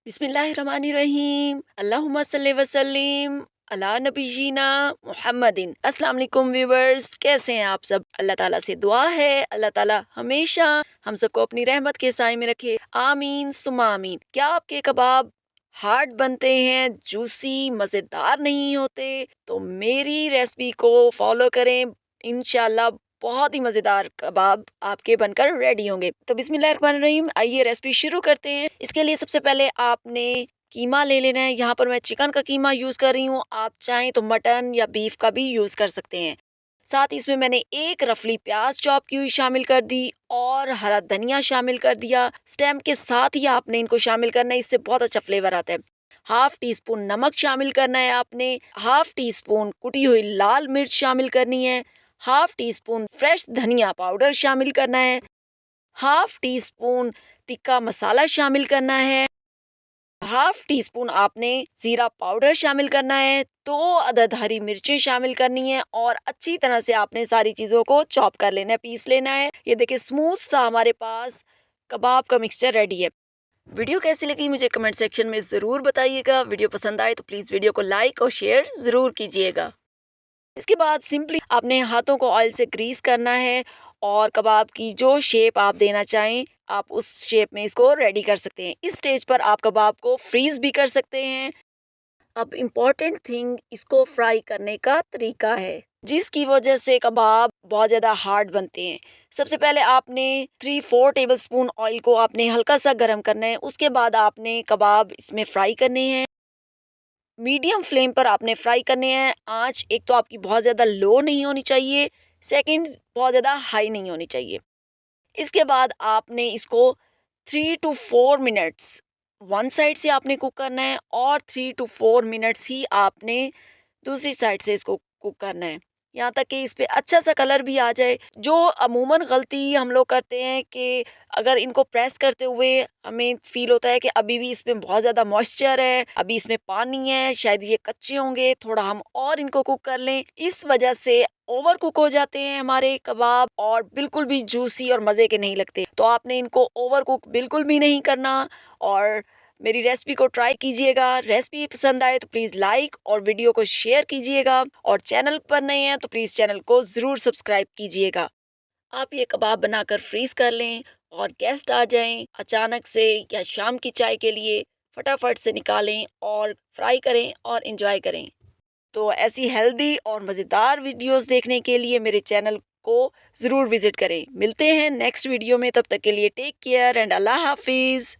बिस्मिल्लाहिर्रहमानिर्रहीम। अल्लाहुम्मा सल्ली वसल्लिम अला नबीना मुहम्मदिन। अस्सलाम वालेकुम व्यूवर्स, कैसे हैं आप सब? अल्लाह ताला से दुआ है अल्लाह ताला हमेशा हम सबको अपनी रहमत के साए में रखे, आमीन सुम्मा आमीन। क्या आपके कबाब हार्ड बनते हैं, जूसी मज़ेदार नहीं होते? तो मेरी रेसिपी को फॉलो करें, इंशाल्लाह बहुत ही मज़ेदार कबाब आपके बनकर रेडी होंगे। तो बिस्मिल्लाहिर्रहमानिर्रहीम, आइए रेसिपी शुरू करते हैं। इसके लिए सबसे पहले आपने कीमा ले लेना है। यहाँ पर मैं चिकन का कीमा यूज़ कर रही हूँ, आप चाहें तो मटन या बीफ का भी यूज़ कर सकते हैं। साथ ही इसमें मैंने एक रफली प्याज चॉप की हुई शामिल कर दी और हरा धनिया शामिल कर दिया। स्टेम के साथ ही आपने इनको शामिल करना है, इससे बहुत अच्छा फ्लेवर आता है। हाफ टी स्पून नमक शामिल करना है आपने, हाफ टी स्पून कुटी हुई लाल मिर्च शामिल करनी है, हाफ टी स्पून फ्रेश धनिया पाउडर शामिल करना है, हाफ टी स्पून तिक्का मसाला शामिल करना है, हाफ टी स्पून आपने जीरा पाउडर शामिल करना है, 2 अदद हरी मिर्चें शामिल करनी है और अच्छी तरह से आपने सारी चीज़ों को चॉप कर लेना है, पीस लेना है। ये देखिए स्मूथ सा हमारे पास कबाब का मिक्सचर रेडी है। वीडियो कैसी लगी मुझे कमेंट सेक्शन में ज़रूर बताइएगा। वीडियो पसंद आए तो प्लीज़ वीडियो को लाइक और शेयर ज़रूर कीजिएगा। इसके बाद सिंपली आपने हाथों को ऑयल से ग्रीस करना है और कबाब की जो शेप आप देना चाहें आप उस शेप में इसको रेडी कर सकते हैं। इस स्टेज पर आप कबाब को फ्रीज भी कर सकते हैं। अब इम्पॉर्टेंट थिंग इसको फ्राई करने का तरीका है, जिसकी वजह से कबाब बहुत ज़्यादा हार्ड बनते हैं। सबसे पहले आपने 3-4 टेबल स्पून ऑयल को आपने हल्का सा गर्म करना है। उसके बाद आपने कबाब इसमें फ्राई करने हैं। मीडियम फ्लेम पर आपने फ्राई करने हैं। आंच एक तो आपकी बहुत ज़्यादा लो नहीं होनी चाहिए, सेकंड बहुत ज़्यादा हाई नहीं होनी चाहिए। इसके बाद आपने इसको 3 to 4 मिनट्स वन साइड से आपने कुक करना है और 3 to 4 मिनट्स ही आपने दूसरी साइड से इसको कुक करना है, यहाँ तक कि इस पे अच्छा सा कलर भी आ जाए। जो अमूमन गलती हम लोग करते हैं कि अगर इनको प्रेस करते हुए हमें फील होता है कि अभी भी इसमें बहुत ज़्यादा मॉइस्चर है, अभी इसमें पानी है, शायद ये कच्चे होंगे, थोड़ा हम और इनको कुक कर लें। इस वजह से ओवर कुक हो जाते हैं हमारे कबाब और बिल्कुल भी जूसी और मज़े के नहीं लगते। तो आपने इनको ओवर कुक बिल्कुल भी नहीं करना और मेरी रेसिपी को ट्राई कीजिएगा। रेसिपी पसंद आए तो प्लीज़ लाइक और वीडियो को शेयर कीजिएगा और चैनल पर नए हैं तो प्लीज़ चैनल को ज़रूर सब्सक्राइब कीजिएगा। आप ये कबाब बनाकर फ्रीज़ कर लें और गेस्ट आ जाएं अचानक से या शाम की चाय के लिए, फटाफट से निकालें और फ्राई करें और एंजॉय करें। तो ऐसी हेल्दी और मज़ेदार वीडियोस देखने के लिए मेरे चैनल को ज़रूर विज़िट करें। मिलते हैं नेक्स्ट वीडियो में, तब तक के लिए टेक केयर एंड अल्लाह हाफ़िज़।